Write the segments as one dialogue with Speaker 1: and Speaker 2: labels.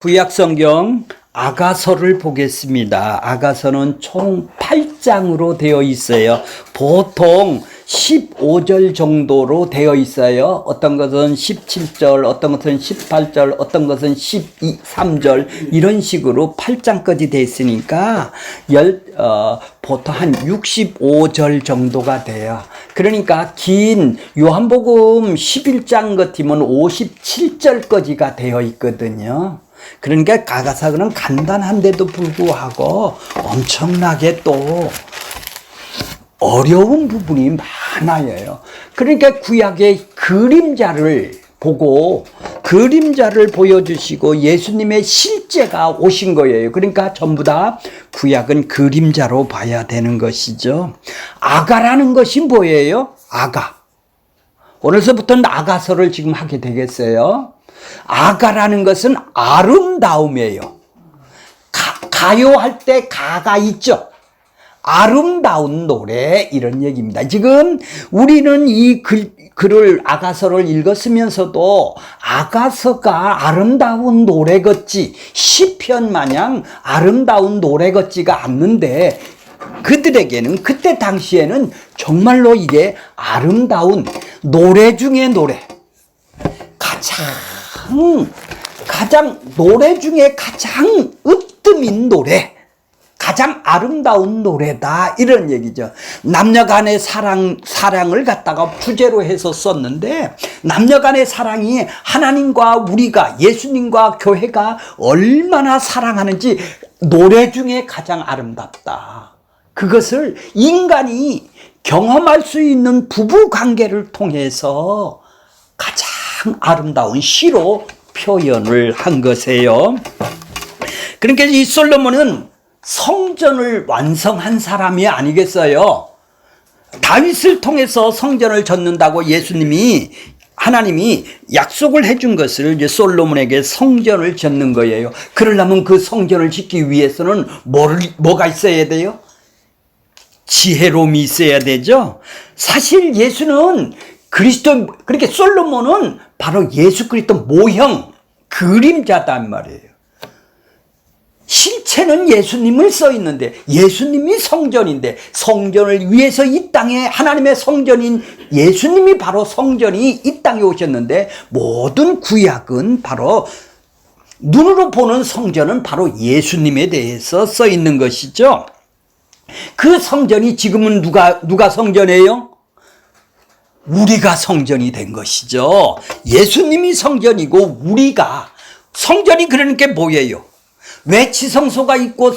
Speaker 1: 구약성경 아가서를 보겠습니다. 아가서는 총 8장으로 되어 있어요. 보통 15절 정도로 되어 있어요. 어떤 것은 17절, 어떤 것은 18절, 어떤 것은 13절 이런 식으로 8장까지 되어 있으니까 보통 한 65절 정도가 돼요. 그러니까 긴 요한복음 11장 같으면 57절까지가 되어 있거든요. 그러니까 아가서는 간단한데도 불구하고 엄청나게 또 어려운 부분이 많아요. 그러니까 구약의 그림자를 보고 그림자를 보여주시고 예수님의 실제가 오신 거예요. 그러니까 전부 다 구약은 그림자로 봐야 되는 것이죠. 아가라는 것이 뭐예요? 아가. 오늘서부터는 아가서를 지금 하게 되겠어요. 아가라는 것은 아름다움이에요. 가요할 때 가가 있죠. 아름다운 노래 이런 얘기입니다. 지금 우리는 이 글을 아가서를 읽었으면서도 아가서가 아름다운 노래 같지 시편 마냥 아름다운 노래 같지가 않는데 그들에게는 그때 당시에는 정말로 이게 아름다운 노래 중에 노래 가장 노래 중에 가장 으뜸인 노래 가장 아름다운 노래다 이런 얘기죠. 남녀 간의 사랑을 갖다가 주제로 해서 썼는데 남녀 간의 사랑이 하나님과 우리가 예수님과 교회가 얼마나 사랑하는지 노래 중에 가장 아름답다. 그것을 인간이 경험할 수 있는 부부 관계를 통해서 가장 아름다운 시로 표현을 한 것이에요. 그러니까 이 솔로몬은 성전을 완성한 사람이 아니겠어요? 다윗을 통해서 성전을 짓는다고 하나님이 약속을 해준 것을 이제 솔로몬에게 성전을 짓는 거예요. 그러려면 그 성전을 짓기 위해서는 뭐가 있어야 돼요? 지혜로움이 있어야 되죠. 사실 예수는 그렇게 솔로몬은 바로 예수 그리스도 모형, 그림자단 말이에요. 실체는 예수님을 써 있는데 예수님이 성전인데 성전을 위해서 이 땅에 하나님의 성전인 예수님이 바로 성전이 이 땅에 오셨는데 모든 구약은 바로 눈으로 보는 성전은 바로 예수님에 대해서 써 있는 것이죠. 그 성전이 지금은 누가 성전이에요? 우리가 성전이 된 것이죠. 예수님이 성전이고 우리가 성전이 그러니까 뭐예요? 왜 지성소가 있고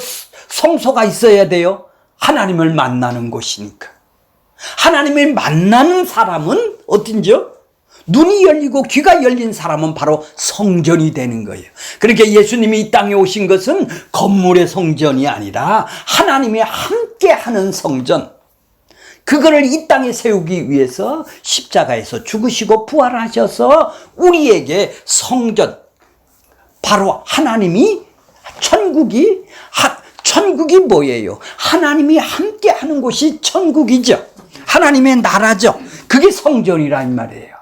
Speaker 1: 성소가 있어야 돼요? 하나님을 만나는 곳이니까. 하나님을 만나는 사람은 어떤지요? 눈이 열리고 귀가 열린 사람은 바로 성전이 되는 거예요. 그러니까 예수님이 이 땅에 오신 것은 건물의 성전이 아니라 하나님이 함께하는 성전. 그거를 이 땅에 세우기 위해서 십자가에서 죽으시고 부활하셔서 우리에게 성전, 바로 하나님이 천국이 뭐예요? 하나님이 함께하는 곳이 천국이죠. 하나님의 나라죠. 그게 성전이란 말이에요.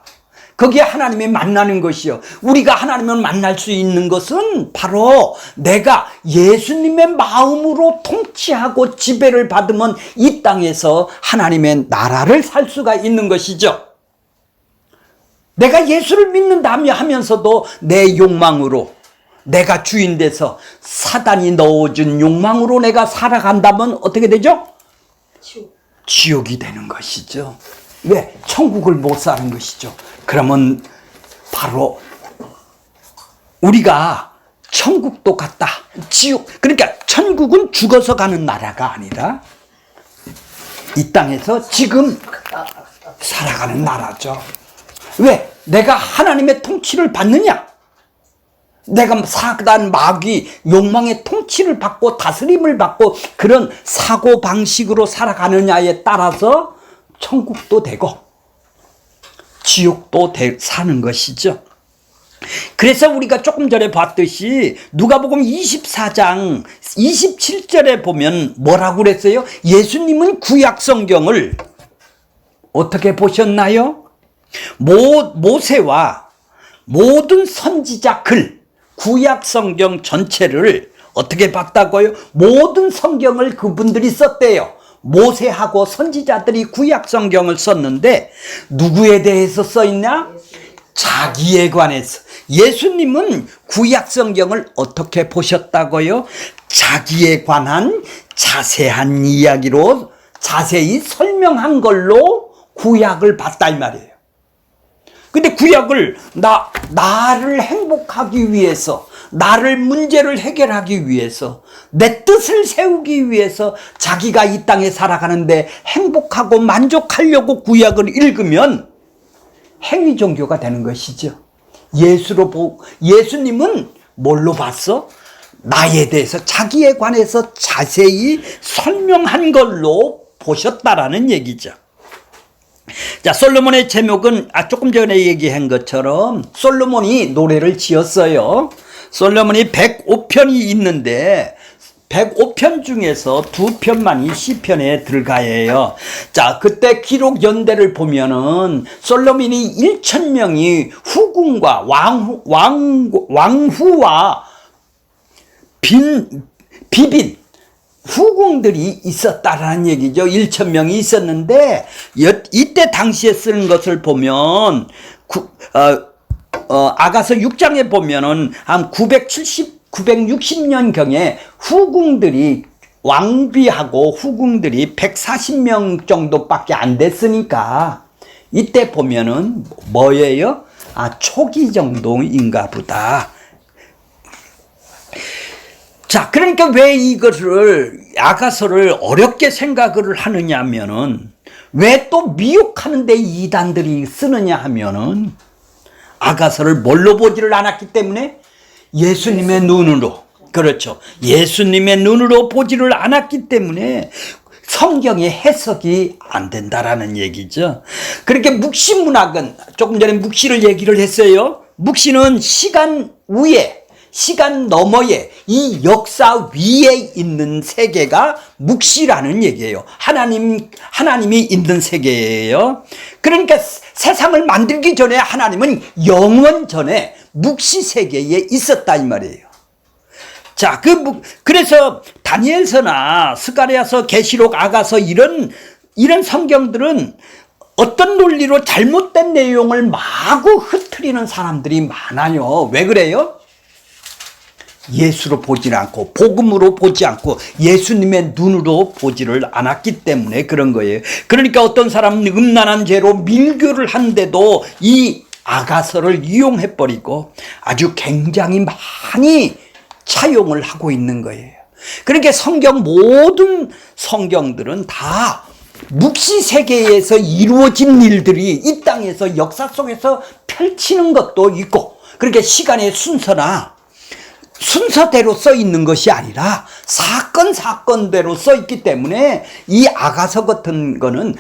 Speaker 1: 거기에 하나님이 만나는 것이요. 우리가 하나님을 만날 수 있는 것은 바로 내가 예수님의 마음으로 통치하고 지배를 받으면 이 땅에서 하나님의 나라를 살 수가 있는 것이죠. 내가 예수를 믿는다며 하면서도 내 욕망으로 내가 주인 돼서 사단이 넣어준 욕망으로 내가 살아간다면 어떻게 되죠? 지옥이 되는 것이죠. 왜? 천국을 못 사는 것이죠. 그러면 바로 우리가 천국도 갔다. 그러니까 천국은 죽어서 가는 나라가 아니라 이 땅에서 지금 살아가는 나라죠. 왜? 내가 하나님의 통치를 받느냐? 내가 사단 마귀 욕망의 통치를 받고 다스림을 받고 그런 사고방식으로 살아가느냐에 따라서 천국도 되고 지옥도 사는 것이죠. 그래서 우리가 조금 전에 봤듯이 누가복음 24장 27절에 보면 뭐라고 그랬어요? 예수님은 구약 성경을 어떻게 보셨나요? 모세와 모든 선지자 글 구약 성경 전체를 어떻게 봤다고요? 모든 성경을 그분들이 썼대요. 모세하고 선지자들이 구약 성경을 썼는데 누구에 대해서 써있냐? 자기에 관해서. 예수님은 구약 성경을 어떻게 보셨다고요? 자기에 관한 자세한 이야기로 자세히 설명한 걸로 구약을 봤다 이 말이에요. 근데 구약을 나를 행복하기 위해서, 나를 문제를 해결하기 위해서, 내 뜻을 세우기 위해서 자기가 이 땅에 살아가는데 행복하고 만족하려고 구약을 읽으면 행위 종교가 되는 것이죠. 예수님은 뭘로 봤어? 나에 대해서, 자기에 관해서 자세히 설명한 걸로 보셨다라는 얘기죠. 자, 솔로몬의 제목은 조금 전에 얘기한 것처럼 솔로몬이 노래를 지었어요. 솔로몬이 105편이 있는데 105편 중에서 2편만이 시편에 들어가요. 자, 그때 기록 연대를 보면은 솔로몬이 1,000명이 후궁과 왕후와 비빈 후궁들이 있었다라는 얘기죠. 1,000명이 있었는데 이때 당시에 쓰는 것을 보면 아가서 6장에 보면은 한 960년 경에 후궁들이 왕비하고 후궁들이 140명 정도밖에 안 됐으니까 이때 보면은 뭐예요? 초기 정도인가 보다. 자, 그러니까 왜 이것을 아가서를 어렵게 생각을 하느냐 하면은, 왜 또 미혹하는데 이단들이 쓰느냐 하면은, 아가서를 뭘로 보지를 않았기 때문에 예수님의 눈으로, 그렇죠, 예수님의 눈으로 보지를 않았기 때문에 성경의 해석이 안 된다라는 얘기죠. 그렇게 묵시문학은 조금 전에 묵시를 얘기를 했어요. 묵시는 시간 위에, 시간 너머에, 이 역사 위에 있는 세계가 묵시라는 얘기예요. 하나님이 있는 세계예요. 그러니까 세상을 만들기 전에 하나님은 영원 전에 묵시 세계에 있었다 이 말이에요. 자, 그래서 다니엘서나 스가랴서, 계시록, 아가서 이런 성경들은 어떤 논리로 잘못된 내용을 마구 흐트리는 사람들이 많아요. 왜 그래요? 예수로 보지 않고, 복음으로 보지 않고, 예수님의 눈으로 보지를 않았기 때문에 그런 거예요. 그러니까 어떤 사람은 음란한 죄로 밀교를 한데도 이 아가서를 이용해버리고 아주 굉장히 많이 차용을 하고 있는 거예요. 그러니까 모든 성경들은 다 묵시 세계에서 이루어진 일들이 이 땅에서 역사 속에서 펼치는 것도 있고, 그러니까 시간의 순서대로 써 있는 것이 아니라 사건대로 써 있기 때문에 이 아가서 같은 거는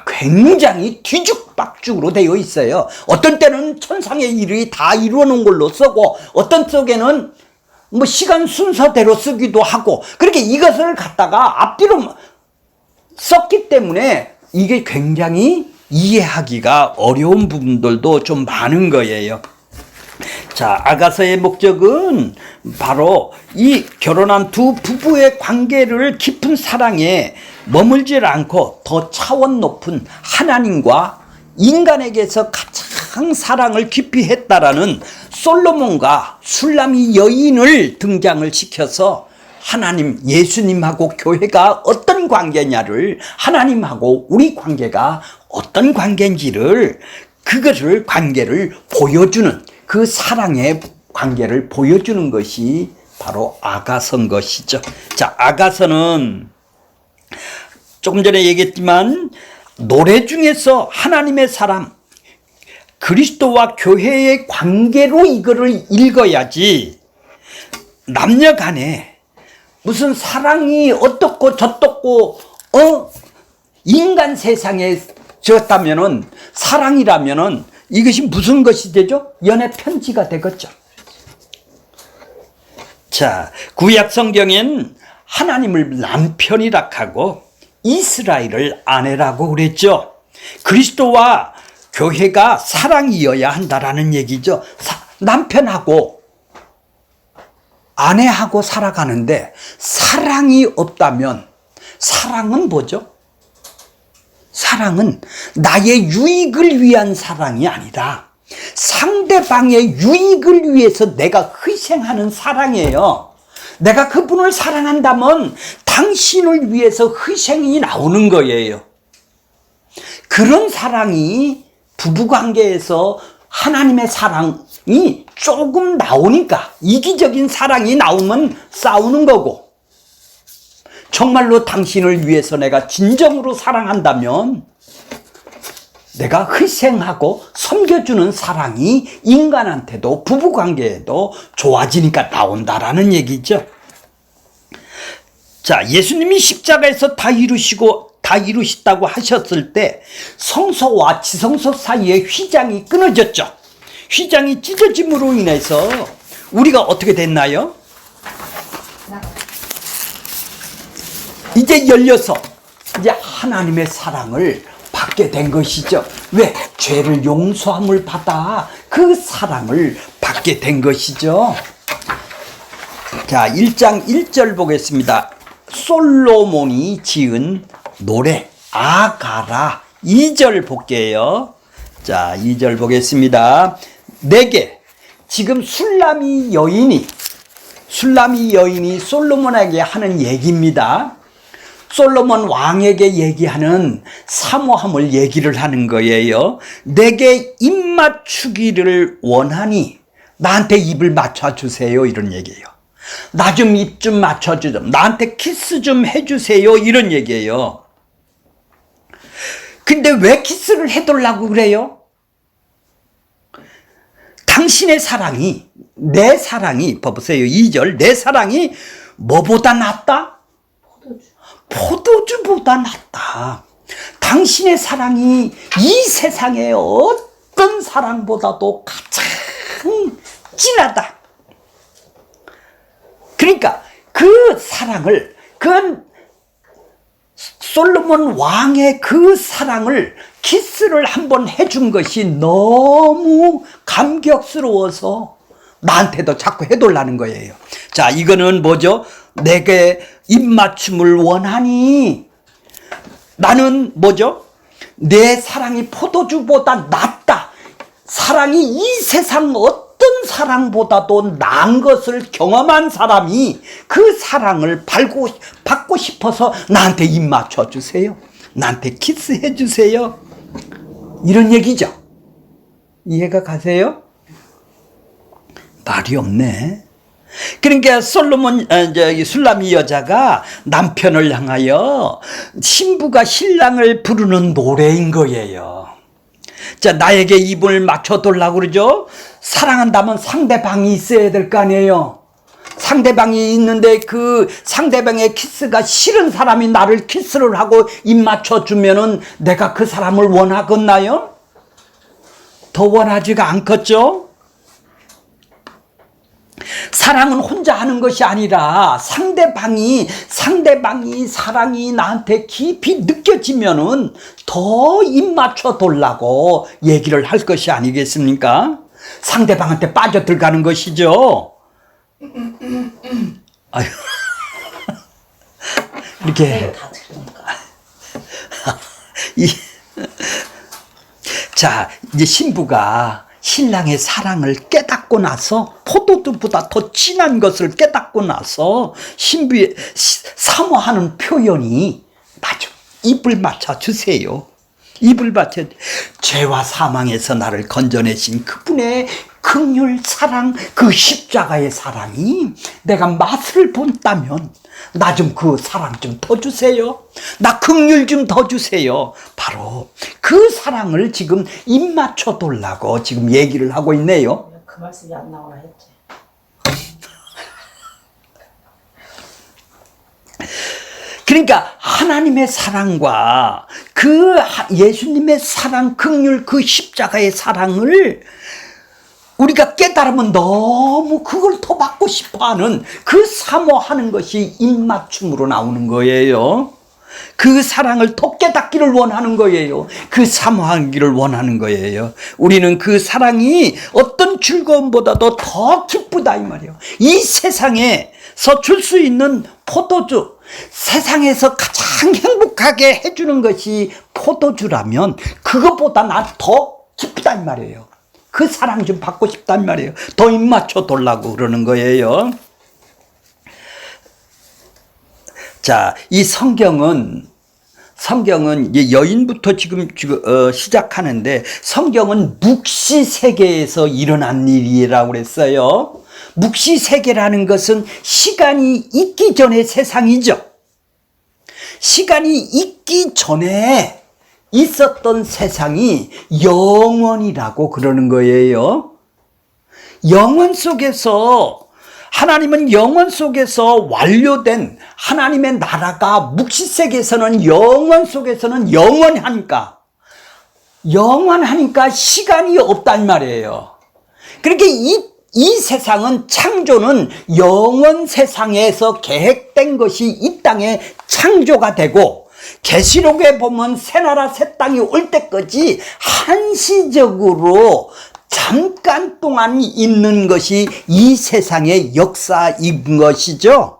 Speaker 1: 굉장히 뒤죽박죽으로 되어 있어요. 어떤 때는 천상의 일이 다 이루어 놓은 걸로 쓰고, 어떤 쪽에는 시간 순서대로 쓰기도 하고, 그렇게 이것을 갖다가 앞뒤로 썼기 때문에 이게 굉장히 이해하기가 어려운 부분들도 좀 많은 거예요. 자, 아가서의 목적은 바로 이 결혼한 두 부부의 관계를 깊은 사랑에 머물지 않고 더 차원 높은 하나님과 인간에게서 가장 사랑을 깊이 했다라는 솔로몬과 술람이 여인을 등장을 시켜서 하나님, 예수님하고 교회가 어떤 관계냐를, 하나님하고 우리 관계가 어떤 관계인지를, 그것을 관계를 보여주는, 그 사랑의 관계를 보여주는 것이 바로 아가서인 것이죠. 자, 아가서는 조금 전에 얘기했지만 노래 중에서 하나님의 사람, 그리스도와 교회의 관계로 이거를 읽어야지, 남녀 간에 무슨 사랑이 어떻고 저떻고 인간 세상에 지었다면은, 사랑이라면은 이것이 무슨 것이 되죠? 연애 편지가 되겠죠. 자, 구약 성경엔 하나님을 남편이라 하고 이스라엘을 아내라고 그랬죠. 그리스도와 교회가 사랑이어야 한다라는 얘기죠. 남편하고 아내하고 살아가는데 사랑이 없다면, 사랑은 뭐죠? 사랑은 나의 유익을 위한 사랑이 아니라 상대방의 유익을 위해서 내가 희생하는 사랑이에요. 내가 그분을 사랑한다면 당신을 위해서 희생이 나오는 거예요. 그런 사랑이 부부관계에서 하나님의 사랑이 조금 나오니까, 이기적인 사랑이 나오면 싸우는 거고, 정말로 당신을 위해서 내가 진정으로 사랑한다면 내가 희생하고 섬겨주는 사랑이 인간한테도 부부관계에도 좋아지니까 나온다라는 얘기죠. 자, 예수님이 십자가에서 다 이루셨다고 하셨을 때 성소와 지성소 사이에 휘장이 끊어졌죠. 휘장이 찢어짐으로 인해서 우리가 어떻게 됐나요? 이제 열려서 이제 하나님의 사랑을 받게 된 것이죠. 왜? 죄를 용서함을 받아 그 사랑을 받게 된 것이죠. 자, 1장 1절 보겠습니다. 솔로몬이 지은 노래 아가라. 2절 볼게요. 자, 2절 보겠습니다. 내게 지금 술람이 여인이 솔로몬에게 하는 얘기입니다. 솔로몬 왕에게 얘기하는 사모함을 얘기를 하는 거예요. 내게 입 맞추기를 원하니 나한테 입을 맞춰주세요, 이런 얘기예요. 나 좀 입 좀 맞춰주죠. 나한테 키스 좀 해주세요, 이런 얘기예요. 근데 왜 키스를 해달라고 그래요? 당신의 사랑이, 내 사랑이, 봐보세요, 2절, 내 사랑이 뭐보다 낫다? 포도주보다 낫다. 당신의 사랑이 이 세상의 어떤 사랑보다도 가장 진하다. 그러니까 그 사랑을, 그 솔로몬 왕의 그 사랑을, 키스를 한번 해준 것이 너무 감격스러워서 나한테도 자꾸 해달라는 거예요. 자, 이거는 뭐죠? 내게 입맞춤을 원하니, 나는 뭐죠? 내 사랑이 포도주보다 낫다. 사랑이 이 세상 어떤 사랑보다도 나은 것을 경험한 사람이 그 사랑을 받고 싶어서 나한테 입 맞춰주세요. 나한테 키스해 주세요. 이런 얘기죠. 이해가 가세요? 말이 없네. 그러니까 술람이 여자가 남편을 향하여 신부가 신랑을 부르는 노래인 거예요. 자, 나에게 입을 맞춰달라고 그러죠. 사랑한다면 상대방이 있어야 될 거 아니에요. 상대방이 있는데 그 상대방의 키스가 싫은 사람이 나를 키스를 하고 입 맞춰주면은 내가 그 사람을 원하겠나요? 더 원하지가 않겠죠? 사랑은 혼자 하는 것이 아니라 상대방이 사랑이 나한테 깊이 느껴지면은 더 입 맞춰 달라고 얘기를 할 것이 아니겠습니까? 상대방한테 빠져 들어가는 것이죠. 아유. 이렇게. 자, 이제 신부가 신랑의 사랑을 깨닫고 나서, 포도주보다 더 진한 것을 깨닫고 나서 신부의 사모하는 표현이, 맞아, 입을 맞춰주세요. 입을 맞춰. 죄와 사망에서 나를 건져내신 그분의 긍휼 사랑, 그 십자가의 사랑이 내가 맛을 본다면 나 좀 그 사랑 좀 더 주세요. 나 긍휼 좀 더 주세요. 바로 그 사랑을 지금 입 맞춰 달라고 지금 얘기를 하고 있네요.
Speaker 2: 그 말씀이 안 나오나 했지.
Speaker 1: 그러니까 하나님의 사랑과 그 예수님의 사랑, 긍휼, 그 십자가의 사랑을 우리가 깨달으면 너무 그걸 더 받고 싶어하는 그 사모하는 것이 입맞춤으로 나오는 거예요. 그 사랑을 더 깨닫기를 원하는 거예요. 그 사모하기를 원하는 거예요. 우리는 그 사랑이 어떤 즐거움보다도 더 기쁘다 이 말이에요. 이 세상에서 줄 수 있는 포도주, 세상에서 가장 행복하게 해주는 것이 포도주라면 그것보다 난 더 기쁘다 이 말이에요. 그 사랑 좀 받고 싶다 이 말이에요. 더 입맞춰 돌라고 그러는 거예요. 자, 이 성경은 이제 여인부터 지금 시작하는데 성경은 묵시 세계에서 일어난 일이라고 그랬어요. 묵시 세계라는 것은 시간이 있기 전의 세상이죠. 시간이 있기 전에 있었던 세상이 영원이라고 그러는 거예요. 영원 속에서 하나님은 영원 속에서 완료된 하나님의 나라가 묵시세계에서는 영원 속에서는 영원하니까 시간이 없단 말이에요. 그러니까 이 세상은 창조는 영원 세상에서 계획된 것이 이 땅에 창조가 되고 계시록에 보면 새나라 새 땅이 올 때까지 한시적으로 잠깐 동안 있는 것이 이 세상의 역사인 것이죠.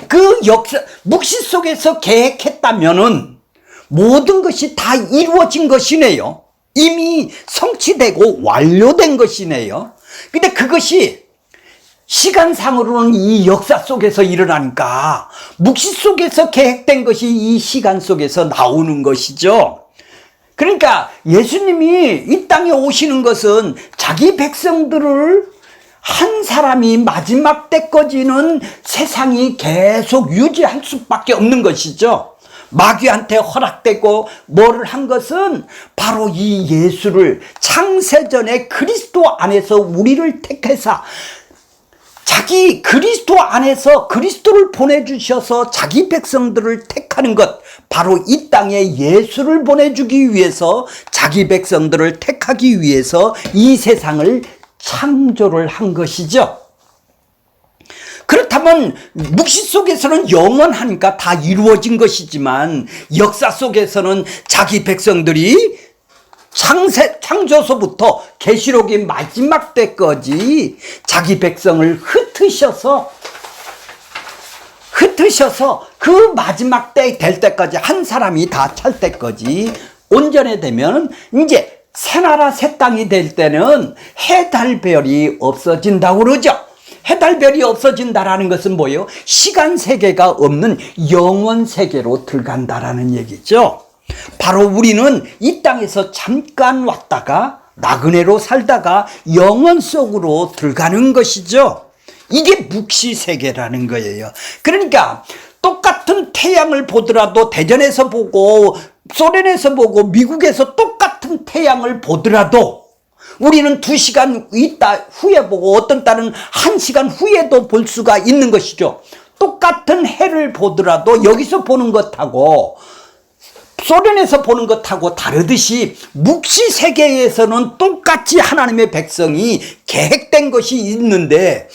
Speaker 1: 그 역사, 묵시 속에서 계획했다면은 모든 것이 다 이루어진 것이네요. 이미 성취되고 완료된 것이네요. 근데 그것이 시간상으로는 이 역사 속에서 일어나니까 묵시 속에서 계획된 것이 이 시간 속에서 나오는 것이죠. 그러니까 예수님이 이 땅에 오시는 것은 자기 백성들을 한 사람이 마지막 때까지는 세상이 계속 유지할 수밖에 없는 것이죠. 마귀한테 허락되고 뭐를 한 것은 바로 이 예수를 창세전에 그리스도 안에서 우리를 택해서 자기 그리스도 안에서 그리스도를 보내주셔서 자기 백성들을 택하는 것, 바로 이 땅에 예수를 보내주기 위해서 자기 백성들을 택하기 위해서 이 세상을 창조를 한 것이죠. 그렇다면 묵시 속에서는 영원하니까 다 이루어진 것이지만 역사 속에서는 자기 백성들이 창조서부터 계시록의 마지막 때까지 자기 백성을 흩으셔서 그 마지막 때 될 때까지 한 사람이 다 찰 때까지 온전히 되면 이제 새나라 새 땅이 될 때는 해달별이 없어진다고 그러죠. 해달별이 없어진다라는 것은 뭐예요? 시간 세계가 없는 영원 세계로 들어간다라는 얘기죠. 바로 우리는 이 땅에서 잠깐 왔다가 나그네로 살다가 영원 속으로 들어가는 것이죠. 이게 묵시 세계라는 거예요. 그러니까 똑같은 태양을 보더라도 대전에서 보고 소련에서 보고 미국에서 똑같은 태양을 보더라도 우리는 2시간 있다 후에 보고 어떤 딸은 1시간 후에도 볼 수가 있는 것이죠. 똑같은 해를 보더라도 여기서 보는 것하고 소련에서 보는 것하고 다르듯이 묵시 세계에서는 똑같이 하나님의 백성이 계획된 것이 있는데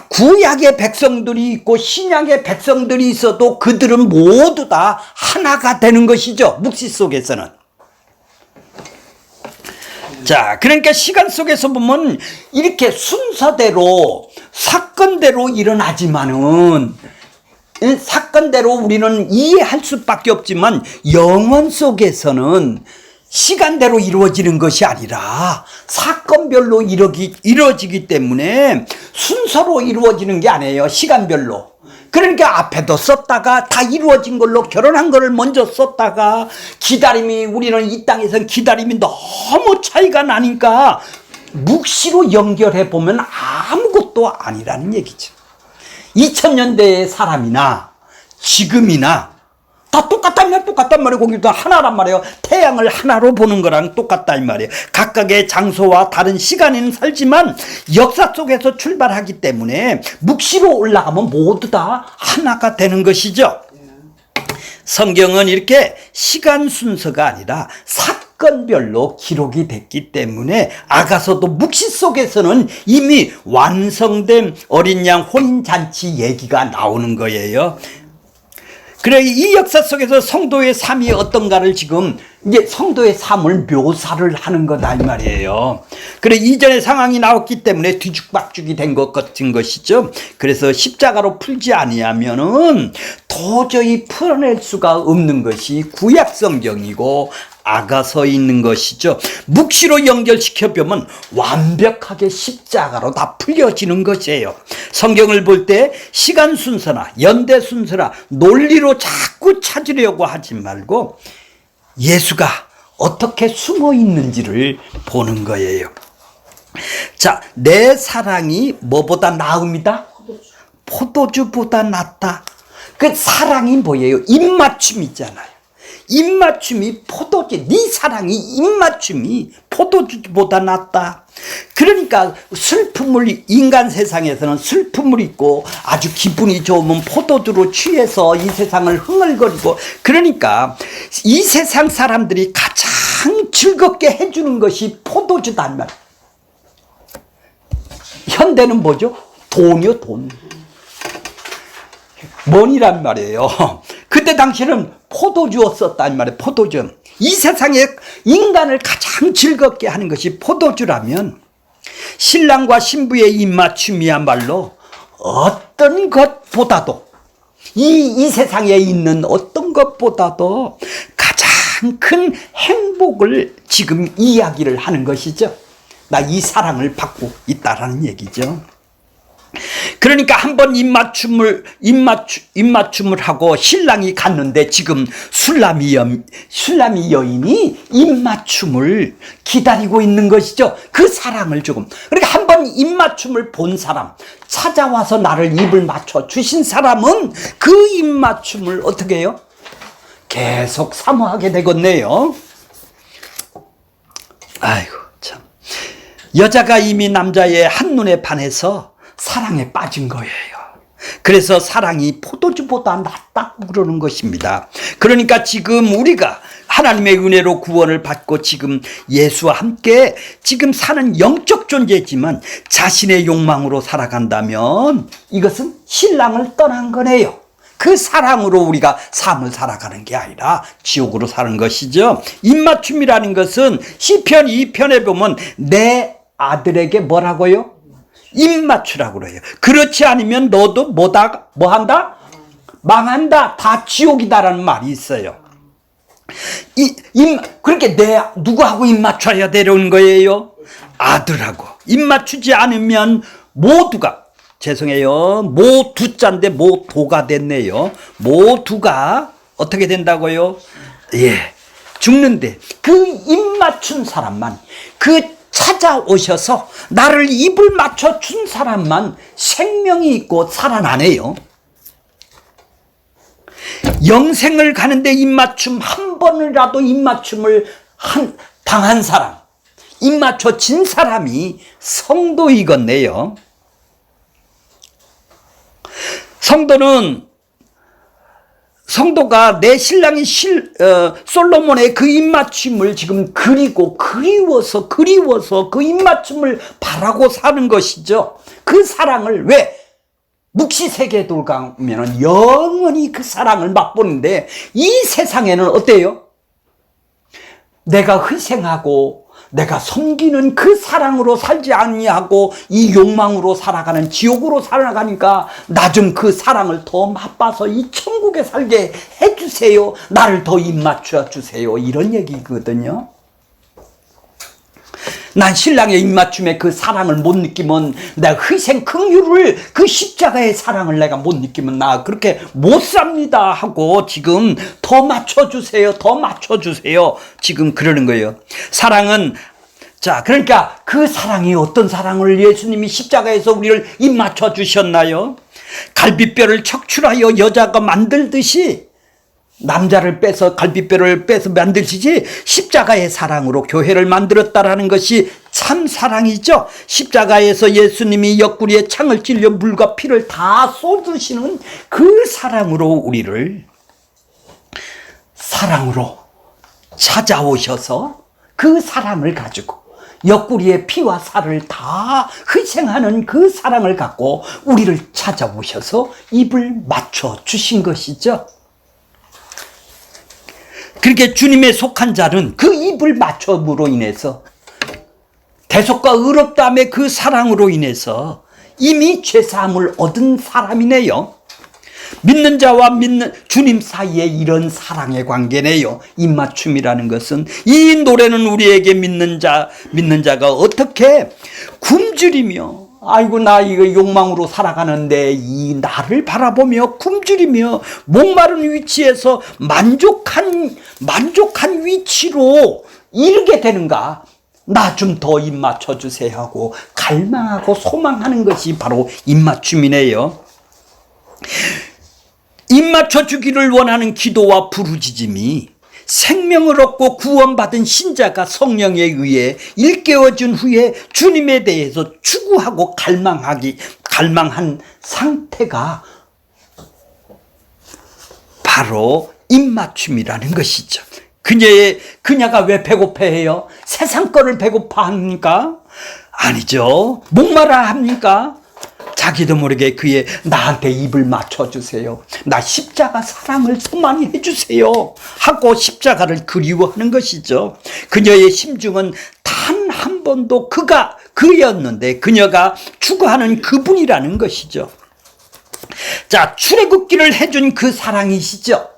Speaker 1: 구약의 백성들이 있고 신약의 백성들이 있어도 그들은 모두 다 하나가 되는 것이죠. 묵시 속에서는. 자, 그러니까 시간 속에서 보면 이렇게 순서대로 사건대로 일어나지만은 사건대로 우리는 이해할 수밖에 없지만 영원 속에서는 시간대로 이루어지는 것이 아니라 사건별로 이루어지기 때문에 순서로 이루어지는 게 아니에요. 시간별로. 그러니까 앞에도 썼다가 다 이루어진 걸로 결혼한 거를 먼저 썼다가 기다림이 우리는 이 땅에서는 기다림이 너무 차이가 나니까 묵시로 연결해 보면 아무것도 아니라는 얘기죠. 2000년대의 사람이나 지금이나 다 똑같단 말이에요. 거기도 하나란 말이에요. 태양을 하나로 보는 거랑 똑같다 이 말이에요. 각각의 장소와 다른 시간에는 살지만 역사 속에서 출발하기 때문에 묵시로 올라가면 모두 다 하나가 되는 것이죠. 성경은 이렇게 시간 순서가 아니라 사건별로 기록이 됐기 때문에 아가서도 묵시 속에서는 이미 완성된 어린 양 혼인잔치 얘기가 나오는 거예요. 그래, 이 역사 속에서 성도의 삶이 어떤가를 지금 이제 성도의 삶을 묘사를 하는 거다 이 말이에요. 그래, 이전의 상황이 나왔기 때문에 뒤죽박죽이 된 것 같은 것이죠. 그래서 십자가로 풀지 아니하면은 도저히 풀어낼 수가 없는 것이 구약 성경이고 아가서 있는 것이죠. 묵시로 연결시켜 보면 완벽하게 십자가로 다 풀려지는 것이에요. 성경을 볼 때 시간 순서나 연대 순서나 논리로 자꾸 찾으려고 하지 말고 예수가 어떻게 숨어 있는지를 보는 거예요. 자, 내 사랑이 뭐보다 나읍니다? 포도주보다 낫다. 그 사랑이 뭐예요? 입맞춤이잖아요. 입맞춤이 포도주, 네 사랑이 입맞춤이 포도주보다 낫다. 그러니까 슬픔을, 인간 세상에서는 슬픔을 있고 아주 기분이 좋으면 포도주로 취해서 이 세상을 흥얼거리고, 그러니까 이 세상 사람들이 가장 즐겁게 해주는 것이 포도주단 말이야. 현대는 뭐죠? 돈이요, 돈. money란 말이에요. 그때 당시에는 포도주였었단 말이에요. 포도주. 이 세상에 인간을 가장 즐겁게 하는 것이 포도주라면 신랑과 신부의 입맞춤이야말로 어떤 것보다도 이 세상에 있는 어떤 것보다도 가장 큰 행복을 지금 이야기를 하는 것이죠. 나 이 사랑을 받고 있다라는 얘기죠. 그러니까 한번 입맞춤을 하고 신랑이 갔는데 지금 술람이 여인이 입맞춤을 기다리고 있는 것이죠. 그 사랑을 조금. 그러니까 한번 입맞춤을 본 사람, 찾아와서 나를 입을 맞춰 주신 사람은 그 입맞춤을 어떻게 해요? 계속 사모하게 되겠네요. 아이고 참. 여자가 이미 남자의 한눈에 반해서 사랑에 빠진 거예요. 그래서 사랑이 포도주보다 낫다고 그러는 것입니다. 그러니까 지금 우리가 하나님의 은혜로 구원을 받고 지금 예수와 함께 지금 사는 영적 존재지만 자신의 욕망으로 살아간다면 이것은 신랑을 떠난 거네요. 그 사랑으로 우리가 삶을 살아가는 게 아니라 지옥으로 사는 것이죠. 입맞춤이라는 것은 시편 2편에 보면 내 아들에게 뭐라고요? 입맞추라고 그래요. 그렇지 않으면 너도 뭐한다? 망한다. 다 지옥이다라는 말이 있어요. 그렇게 누구하고 입맞춰야 되는 거예요? 아들하고. 입맞추지 않으면 모두가, 죄송해요, 모두자인데 모도가 됐네요. 모두가 어떻게 된다고요? 예, 죽는데 그 입맞춘 사람만, 그 찾아오셔서 나를 입을 맞춰준 사람만 생명이 있고 살아나네요. 영생을 가는데 입맞춤 한 번이라도 입맞춤을 당한 사람, 입맞춰진 사람이 성도이겠네요. 성도가 내 신랑이 솔로몬의 그 입맞춤을 지금 그리워서 그 입맞춤을 바라고 사는 것이죠. 그 사랑을 왜 묵시세계에 돌아가면 영원히 그 사랑을 맛보는데 이 세상에는 어때요? 내가 희생하고 내가 섬기는 그 사랑으로 살지 아니하고 이 욕망으로 살아가는 지옥으로 살아가니까 나 좀 그 사랑을 더 맛봐서 이 천국에 살게 해주세요. 나를 더 입맞춰 주세요. 이런 얘기거든요. 난 신랑의 입맞춤에 그 사랑을 못 느끼면, 내가 희생 긍휼을, 그 십자가의 사랑을 내가 못 느끼면 나 그렇게 못 삽니다 하고 지금 더 맞춰주세요. 더 맞춰주세요. 지금 그러는 거예요. 사랑은, 자, 그러니까 그 사랑이 어떤 사랑을 예수님이 십자가에서 우리를 입맞춰 주셨나요? 갈비뼈를 척출하여 여자가 만들듯이 남자를 빼서 갈비뼈를 빼서 만들듯이 십자가의 사랑으로 교회를 만들었다라는 것이 참 사랑이죠. 십자가에서 예수님이 옆구리에 창을 찔려 물과 피를 다 쏟으시는 그 사랑으로 우리를 사랑으로 찾아오셔서 그 사랑을 가지고 옆구리에 피와 살을 다 희생하는 그 사랑을 갖고 우리를 찾아오셔서 입을 맞춰 주신 것이죠. 그렇게 주님에 속한 자는 그 입을 맞춤으로 인해서 대속과 의롭다함의 그 사랑으로 인해서 이미 죄사함을 얻은 사람이네요. 믿는 자와 믿는 주님 사이에 이런 사랑의 관계네요. 입맞춤이라는 것은. 이 노래는 우리에게 믿는 자가 어떻게 굶주리며, 아이고 나 이거 욕망으로 살아가는데 이 나를 바라보며 굶주리며 목마른 위치에서 만족한 위치로 이르게 되는가. 나 좀 더 입맞춰 주세요 하고 갈망하고 소망하는 것이 바로 입맞춤이네요. 입맞춰 주기를 원하는 기도와 부르짖음이 생명을 얻고 구원받은 신자가 성령에 의해 일깨워진 후에 주님에 대해서 추구하고 갈망한 상태가 바로 입맞춤이라는 것이죠. 그녀가 왜 배고파해요? 세상 거를 배고파합니까? 아니죠. 목마라 합니까? 자기도 모르게 그의 나한테 입을 맞춰주세요. 나 십자가 사랑을 더 많이 해주세요 하고 십자가를 그리워하는 것이죠. 그녀의 심중은 단 한 번도 그였는데 그녀가 추구하는 그분이라는 것이죠. 자, 출애굽기를 해준 그 사랑이시죠.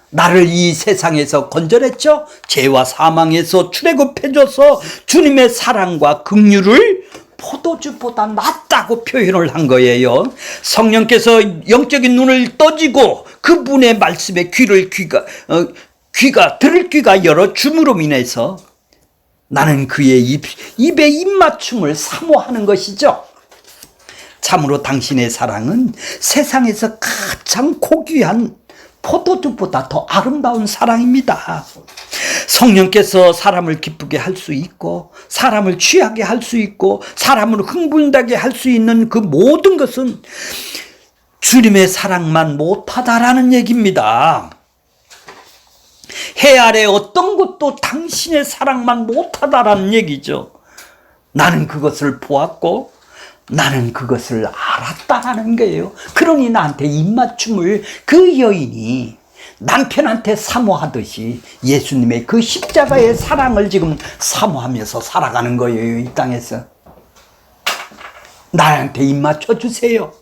Speaker 1: 나를 이 세상에서 건져냈죠. 죄와 사망에서 출애굽해줘서 주님의 사랑과 긍휼을 포도주보다 낫다고 표현을 한 거예요. 성령께서 영적인 눈을 떠지고 그분의 말씀에 들을 귀가 열어줌으로 인해서 나는 그의 입에 입맞춤을 사모하는 것이죠. 참으로 당신의 사랑은 세상에서 가장 고귀한 포도주보다 더 아름다운 사랑입니다. 성령께서 사람을 기쁘게 할 수 있고 사람을 취하게 할 수 있고 사람을 흥분하게 할 수 있는 그 모든 것은 주님의 사랑만 못하다라는 얘기입니다. 해 아래 어떤 것도 당신의 사랑만 못하다라는 얘기죠. 나는 그것을 보았고 나는 그것을 알았다라는 거예요. 그러니 나한테 입맞춤을 그 여인이 남편한테 사모하듯이 예수님의 그 십자가의 사랑을 지금 사모하면서 살아가는 거예요. 이 땅에서. 나한테 입맞춰 주세요.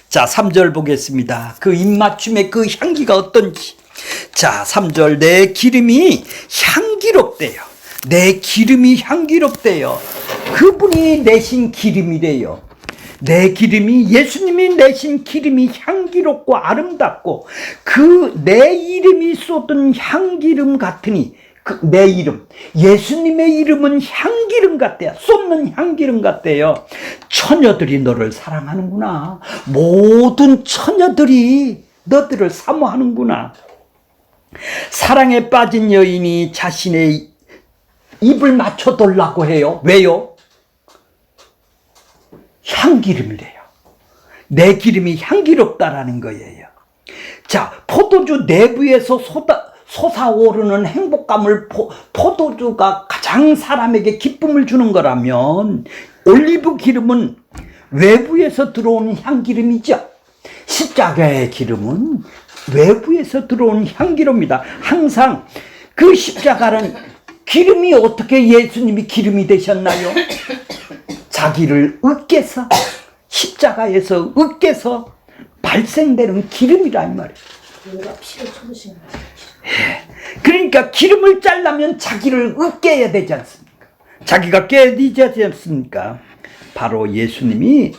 Speaker 1: 자, 3절 보겠습니다. 그 입맞춤의 그 향기가 어떤지. 자, 3절 내 기름이 향기롭대요. 내 기름이 향기롭대요. 그분이 내신 기름이래요. 내 기름이, 예수님이 내신 기름이 향기롭고 아름답고 그 내 이름이 쏟은 향기름 같으니 내 이름, 예수님의 이름은 향기름 같대요. 쏟는 향기름 같대요. 처녀들이 너를 사랑하는구나. 모든 처녀들이 너들을 사모하는구나. 사랑에 빠진 여인이 자신의 입을 맞춰달라고 해요. 왜요? 향기름이래요. 내 기름이 향기롭다라는 거예요. 자, 포도주 내부에서 솟아오르는 행복감을 포도주가 가장 사람에게 기쁨을 주는 거라면 올리브 기름은 외부에서 들어오는 향기름이죠. 십자가의 기름은 외부에서 들어온 향기로입니다. 항상 그 십자가는 기름이 어떻게 예수님이 기름이 되셨나요? 자기를 으깨서 십자가에서 으깨서 발생되는 기름이라 이 말이에요. 그러니까 기름을 짜려면 자기를 으깨야 되지 않습니까? 자기가 깨지지 않습니까? 바로 예수님이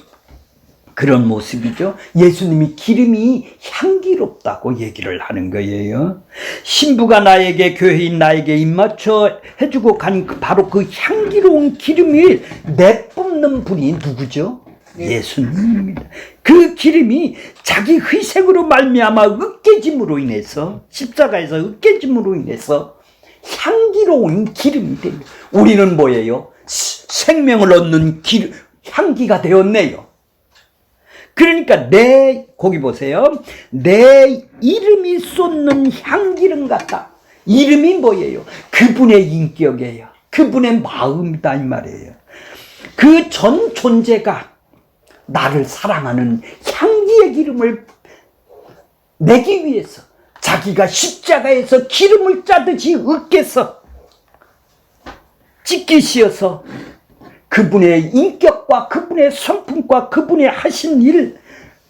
Speaker 1: 그런 모습이죠. 예수님이 기름이 향기롭다고 얘기를 하는 거예요. 신부가 나에게, 교회인 나에게 입맞춰 해주고 간 바로 그 향기로운 기름을 내뿜는 분이 누구죠? 예수님입니다. 그 기름이 자기 희생으로 말미암아 으깨짐으로 인해서, 십자가에서 으깨짐으로 인해서 향기로운 기름이 됩니다. 우리는 뭐예요? 생명을 얻는 향기가 되었네요. 그러니까 거기 보세요. 내 이름이 쏟는 향기름 같다. 이름이 뭐예요? 그분의 인격이에요. 그분의 마음이다 이 말이에요. 그 전 존재가 나를 사랑하는 향기의 기름을 내기 위해서 자기가 십자가에서 기름을 짜듯이 으깨서 찢기시어서 그분의 인격과 그분의 성품과 그분의 하신 일,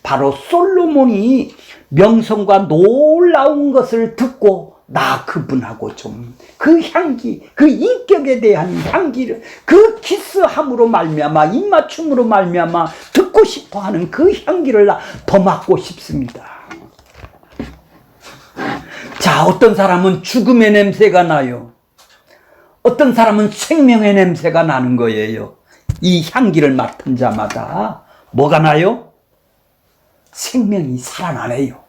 Speaker 1: 바로 솔로몬이 명성과 놀라운 것을 듣고 나 그분하고 좀 그 향기, 그 인격에 대한 향기를, 그 키스함으로 말미암아, 입맞춤으로 말미암아 듣고 싶어하는 그 향기를 나 더 맡고 싶습니다. 자, 어떤 사람은 죽음의 냄새가 나요. 어떤 사람은 생명의 냄새가 나는 거예요. 이 향기를 맡은 자마다 뭐가 나요? 생명이 살아나네요.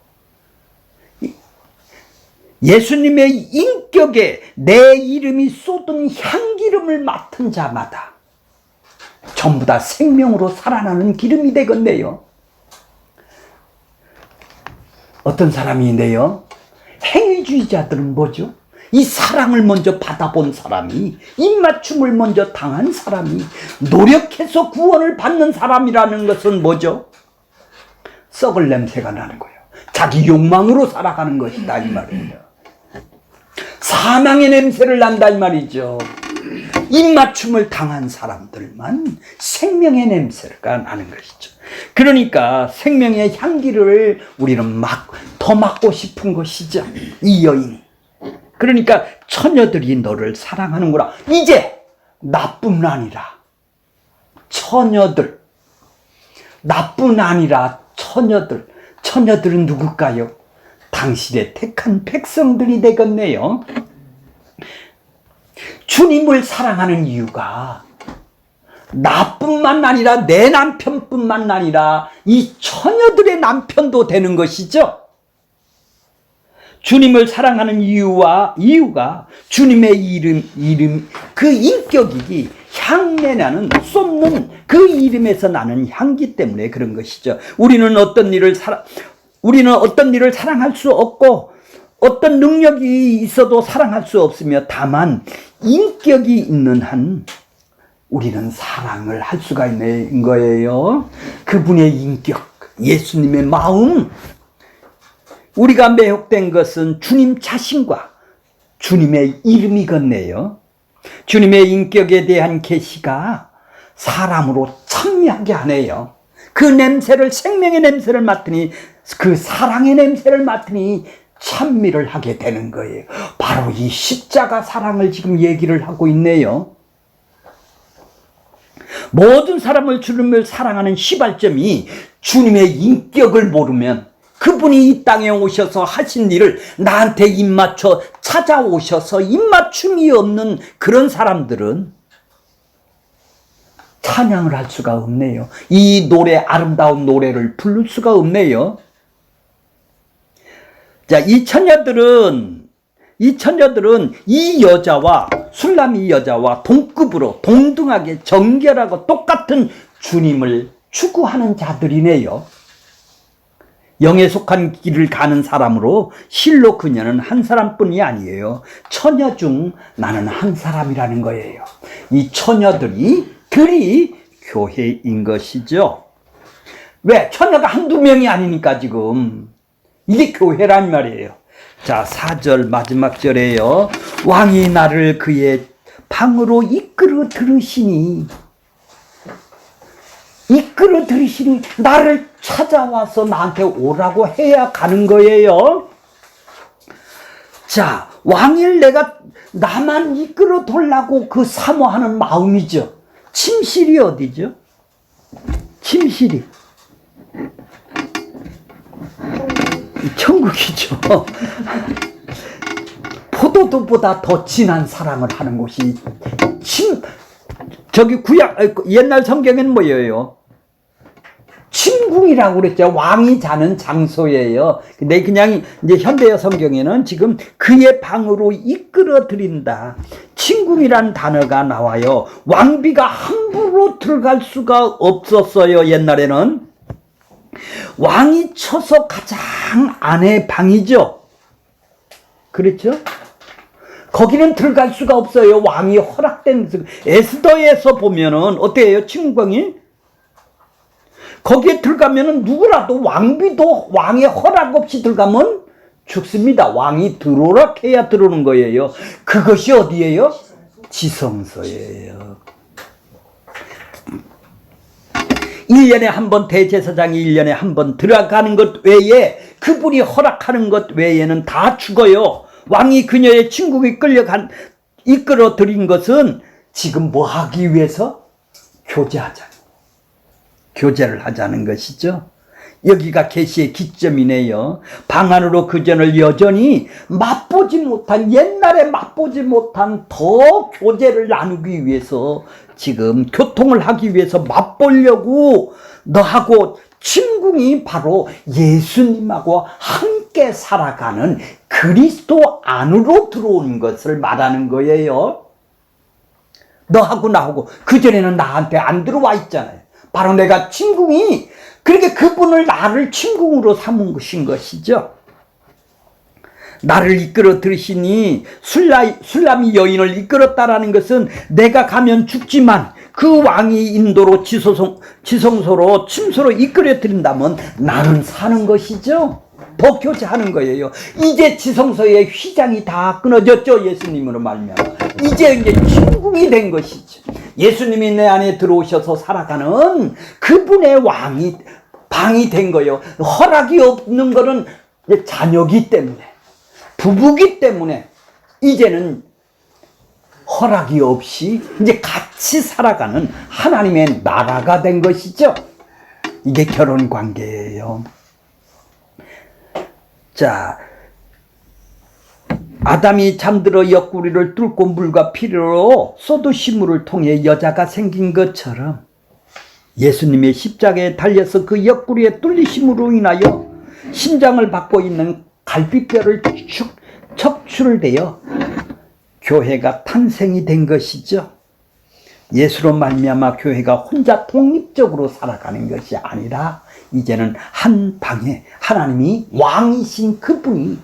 Speaker 1: 예수님의 인격에 내 이름이 쏟은 향기름을 맡은 자마다 전부 다 생명으로 살아나는 기름이 되겠네요. 어떤 사람인데요, 행위주의자들은 뭐죠? 이 사랑을 먼저 받아본 사람이, 입맞춤을 먼저 당한 사람이, 노력해서 구원을 받는 사람이라는 것은 뭐죠? 썩을 냄새가 나는 거예요. 자기 욕망으로 살아가는 것이다 이 말이에요. 사망의 냄새를 난다 이 말이죠. 입맞춤을 당한 사람들만 생명의 냄새가 나는 것이죠. 그러니까 생명의 향기를 우리는 더 맡고 싶은 것이죠, 이 여인이. 그러니까 처녀들이 너를 사랑하는구나. 이제 나뿐 아니라 처녀들, 나뿐 아니라 처녀들은 누굴까요? 당신의 택한 백성들이 되겠네요. 주님을 사랑하는 이유가 나뿐만 아니라 내 남편뿐만 아니라 이 처녀들의 남편도 되는 것이죠. 주님을 사랑하는 이유가 주님의 이름, 그 인격이 향내나는, 쏟는 그 이름에서 나는 향기 때문에 그런 것이죠. 우리는 어떤 일을 사랑할 수 없고 어떤 능력이 있어도 사랑할 수 없으며, 다만 인격이 있는 한 우리는 사랑을 할 수가 있는 거예요. 그분의 인격, 예수님의 마음. 우리가 매혹된 것은 주님 자신과 주님의 이름이겠네요. 주님의 인격에 대한 계시가 사람으로 참미하게 하네요. 그 냄새를, 생명의 냄새를 맡으니, 그 사랑의 냄새를 맡으니 찬미를 하게 되는 거예요. 바로 이 십자가 사랑을 지금 얘기를 하고 있네요. 모든 사람을 주님을 사랑하는 시발점이 주님의 인격을 모르면, 그분이 이 땅에 오셔서 하신 일을 나한테 입맞춰 찾아오셔서 입맞춤이 없는 그런 사람들은 찬양을 할 수가 없네요. 이 노래, 아름다운 노래를 부를 수가 없네요. 자, 이 처녀들은 이 여자와, 술람이 여자와 동급으로 동등하게 정결하고 똑같은 주님을 추구하는 자들이네요. 영에 속한 길을 가는 사람으로 실로 그녀는 한 사람뿐이 아니에요. 처녀 중 나는 한 사람이라는 거예요. 이 처녀들이 교회인 것이죠. 왜? 처녀가 한두 명이 아니니까 지금. 이게 교회란 말이에요. 자, 4절 마지막 절에요. 왕이 나를 그의 방으로 이끌어 들으시니 나를 찾아와서 나한테 오라고 해야 가는 거예요. 자, 왕일 나만 이끌어 돌라고 그 사모하는 마음이죠. 침실이 어디죠? 침실이 천국이죠. 포도주보다 더 진한 사랑을 하는 곳이 옛날 성경에는 뭐예요? 침궁이라고 그랬죠. 왕이 자는 장소예요. 근데 그냥 이제 현대어 성경에는 지금 그의 방으로 이끌어 들인다. 침궁이란 단어가 나와요. 왕비가 함부로 들어갈 수가 없었어요. 옛날에는 왕이 쳐서 가장 안의 방이죠. 그렇죠? 거기는 들어갈 수가 없어요. 왕이 허락된. 에스더에서 보면은 어때요? 침궁이 거기에 들어가면은 누구라도, 왕비도 왕의 허락 없이 들어가면 죽습니다. 왕이 들어오라 해야 들어오는 거예요. 그것이 어디예요? 지성소예요. 1년에 한 번 대제사장이 1년에 한 번 들어가는 것 외에 그분이 허락하는 것 외에는 다 죽어요. 왕이 그녀의 친국에 이끌어 들인 것은 지금 뭐 하기 위해서? 교제를 하자는 것이죠. 여기가 계시의 기점이네요. 방 안으로 그 전을 여전히 옛날에 맛보지 못한 더 교제를 나누기 위해서 지금 교통을 하기 위해서 맛보려고 너하고 친궁이 바로 예수님하고 함께 살아가는 그리스도 안으로 들어오는 것을 말하는 거예요. 너하고 나하고 그전에는 나한테 안 들어와 있잖아요. 바로 내가 친궁이 그렇게 그분을 나를 친궁으로 삼은 것이죠. 나를 이끌어 들으시니 술람이 여인을 이끌었다라는 것은 내가 가면 죽지만 그 왕이 인도로 지성소로 침소로 이끌어 들인다면 나는 사는 것이죠. 더 교제하는 거예요. 이제 지성소의 휘장이 다 끊어졌죠. 예수님으로 말미암아 이제 친궁이 된 것이죠. 예수님이 내 안에 들어오셔서 살아가는 그분의 방이 된 거예요. 허락이 없는 거는 자녀기 때문에, 부부기 때문에 이제는 허락이 없이 이제 같이 살아가는 하나님의 나라가 된 것이죠. 이게 결혼 관계예요. 자, 아담이 잠들어 옆구리를 뚫고 물과 피로 소도시물을 통해 여자가 생긴 것처럼 예수님의 십자가에 달려서 그 옆구리에 뚫리심으로 인하여 심장을 받고 있는 갈비뼈를 척출되어 교회가 탄생이 된 것이죠. 예수로 말미암아 교회가 혼자 독립적으로 살아가는 것이 아니라 이제는 한 방에 하나님이 왕이신 그분이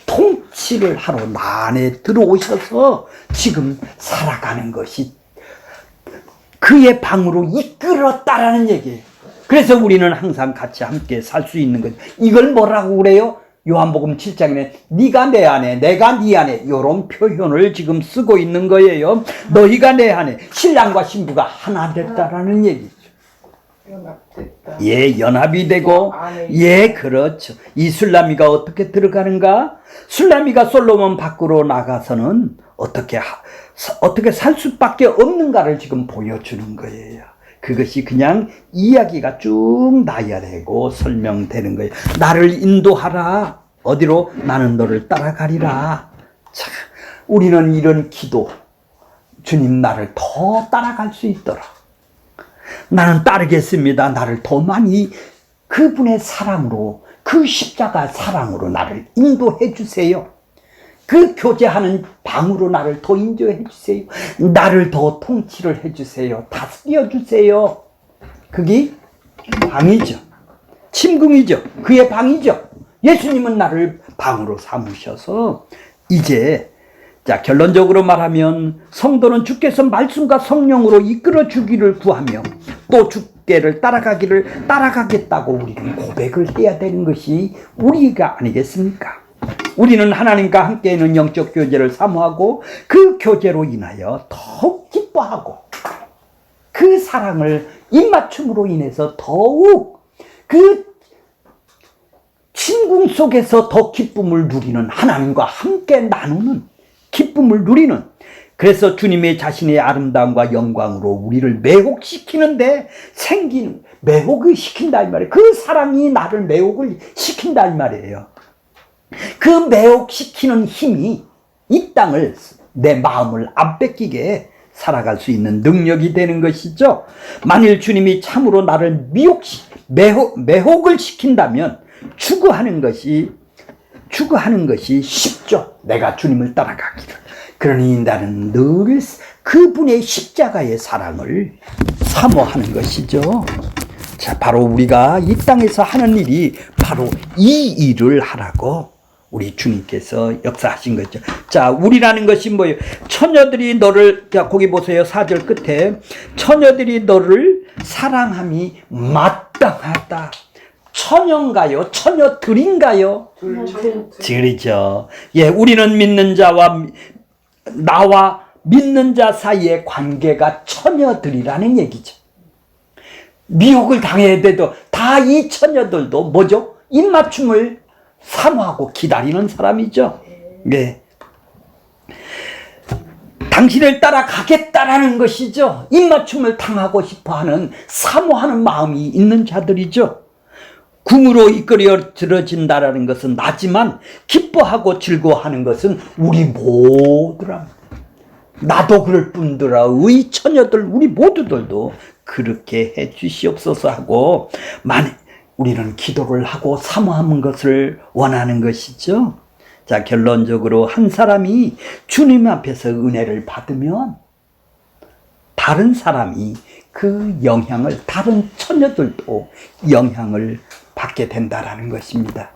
Speaker 1: 통치를 하러 나 안에 들어오셔서 지금 살아가는 것이 그의 방으로 이끌었다라는 얘기예요. 그래서 우리는 항상 같이 함께 살 수 있는 거죠. 이걸 뭐라고 그래요? 요한복음 7장에 네가 내 안에 내가 네 안에 이런 표현을 지금 쓰고 있는 거예요. 너희가 내 안에 신랑과 신부가 하나 됐다라는 얘기죠. 예, 연합이 되고, 예, 그렇죠. 이 술라미가 어떻게 들어가는가? 술라미가 솔로몬 밖으로 나가서는 어떻게 살 수밖에 없는가를 지금 보여주는 거예요. 그것이 그냥 이야기가 쭉 나열되고 설명되는 거예요. 나를 인도하라. 어디로? 나는 너를 따라가리라. 자, 우리는 이런 기도, 주님 나를 더 따라갈 수 있도록 나는 따르겠습니다. 나를 더 많이 그분의 사랑으로, 그 십자가 사랑으로 나를 인도해 주세요. 그 교제하는 방으로 나를 더 인도해 주세요. 나를 더 통치를 해 주세요. 다스려 주세요. 그게 방이죠. 침궁이죠. 그의 방이죠. 예수님은 나를 방으로 삼으셔서 이제 자, 결론적으로 말하면 성도는 주께서 말씀과 성령으로 이끌어 주기를 구하며 또 주께를 따라가겠다고 우리는 고백을 해야 되는 것이 우리가 아니겠습니까? 우리는 하나님과 함께 있는 영적 교제를 사모하고 그 교제로 인하여 더욱 기뻐하고 그 사랑을 입맞춤으로 인해서 더욱 그 친궁 속에서 더 기쁨을 누리는 하나님과 함께 나누는 기쁨을 누리는 그래서 주님의 자신의 아름다움과 영광으로 우리를 매혹시키는데 매혹을 시킨다 이 말이에요. 그 사랑이 나를 매혹을 시킨다 이 말이에요. 그 매혹시키는 힘이 이 땅을 내 마음을 안 뺏기게 살아갈 수 있는 능력이 되는 것이죠. 만일 주님이 참으로 나를 매혹을 시킨다면 추구하는 것이 쉽죠. 내가 주님을 따라가기를. 그러니 나는 늘 그분의 십자가의 사랑을 사모하는 것이죠. 자, 바로 우리가 이 땅에서 하는 일이 바로 이 일을 하라고 우리 주님께서 역사하신 거죠. 자, 우리라는 것이 뭐예요? 처녀들이 너를, 자, 거기 보세요. 4절 끝에. 처녀들이 너를 사랑함이 마땅하다. 처녀인가요? 처녀들인가요?
Speaker 2: 둘.
Speaker 1: 그렇죠. 예, 우리는 믿는 자와 나와 믿는 자 사이의 관계가 처녀들이라는 얘기죠. 미혹을 당해야 돼도 다 이 처녀들도 뭐죠? 입맞춤을 사모하고 기다리는 사람이죠. 네. 당신을 따라가겠다라는 것이죠. 입맞춤을 당하고 싶어하는 사모하는 마음이 있는 자들이죠. 궁으로 이끌어들어진다라는 것은 나지만 기뻐하고 즐거워하는 것은 우리 모두라. 나도 그럴 뿐더라. 의 처녀들 우리 모두들도 그렇게 해 주시옵소서 하고 우리는 기도를 하고 사모하는 것을 원하는 것이죠. 자, 결론적으로 한 사람이 주님 앞에서 은혜를 받으면 다른 사람이 그 영향을, 다른 처녀들도 영향을 받게 된다라는 것입니다.